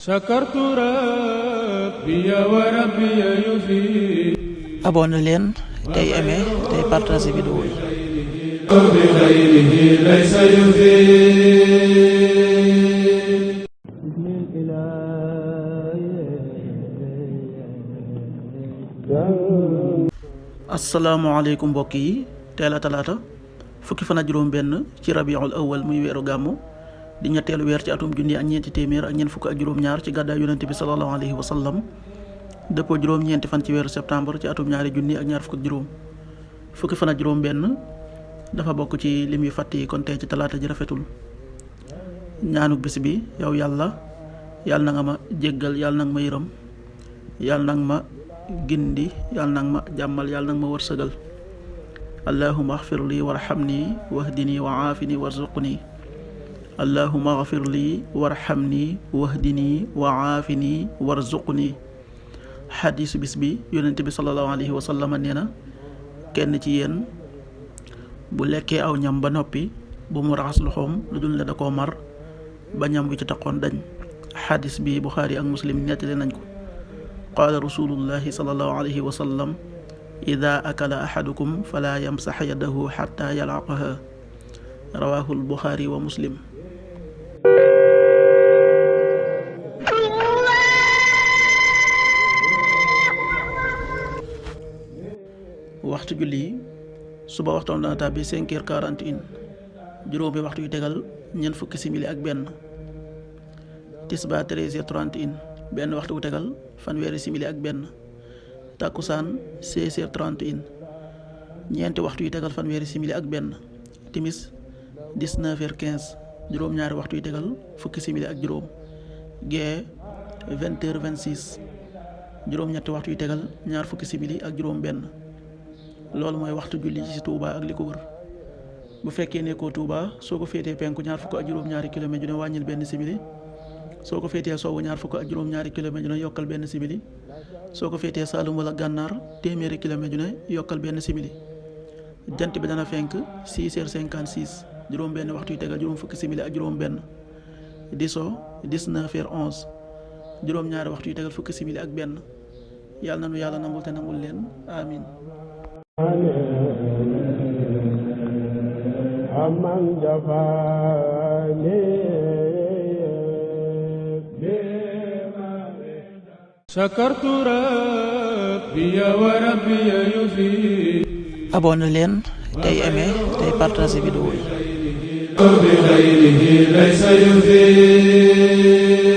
sakartu rabbi wa rabbi yufi. abonné leen tey aimé tey partagé vidéo yi. bi xayrihi laysa yufi. asalaamaaleykum mbokk yi teel a talaata fukki fan ak juróom benn ci rabiul awal muy weeru gàmmu di ñetteelu weer ci atum junni ak ñeenti téeméer ak ñeent fukk ak juróom-ñaar ci gàddaay yonente bi sallallahu alayhi wa sallam dëppoo juróom-ñeenti fan ci weeru septembre ci atum ñaari junni ak ñaar fukk ak juróom fukki fan ak juróom benn dafa bokk ci lim yu fàtt yi kon tey ci talaata ji rafetul. ñaanuk bis bi yow yàlla na nga ma jéggal yàlla na nga ma yërëm yàlla na nga ma gindi yàlla na nga ma jàmmal yàlla na nga ma wërsëgal. allahumma axfir lii warhamni wahdini wa aafini warzuqni allahumma axfir lii warhamni wahdini wa aafini warzuqni. xadiisu bis bi yonent bi sallallahu alayhi wa sallam nee na kenn ci yéen bu lekkee aw ñam ba noppi bu mu raxas loxoom lu dul ne da koo mar ba ñam wi ci taqoon dañ. xadiis bi Buxaari ak Muslim nettali nañ ko. qaala rasulullahi sallallahu alayhi wa sallam ida akala ahadukum fala yamsax yadahu xatta yalaqaha rawahu al-Buxaari wa Muslim. waxtu julli suba waxtoon dana tàbbi 5h41 juróomi waxtu yu tegal ñeent fukki simili ak benn. tisbaar 13h31 benn waxtu bu tegal fanweeri simili ak benn. takkusaan 16h31 ñeenti waxtu yu tegal fanweeri simili ak benn. timis 19h15 juróom-ñaari waxtu yu tegal fukki simili ak juróom. gee 20h26 juróom-ñetti waxtu yu tegal ñaar fukki simili ak juróom benn. loolu mooy waxtu julli ci Touba ak li ko wër. bu fekkee nekkoo Touba soo ko féetee penku ñaar fukk ak juróom-ñaari kilomètre ju ne wàññil benn simili. soo ko féetee sowwu ñaar fukk ak juróom-ñaari kilomètre ju ne yokkal benn simili. soo ko féetee Saalum wala Gànnaar téeméeri kilomètre ju ne yokkal benn simili. jant bi dana fenk 6h56 juróom benn waxtu yu tegal juróom fukki simili ak juróom benn. di so 19h11 juróom-ñaari waxtu yu tegal fukki simili ak benn. yàlla na nu yàlla nangul te nangul leen amin. aman jafani sakartu rabbi wa rabbi yufi. abonné leen tey aimé tey partagé vidéo yi. bi xayrihi laysa yufi.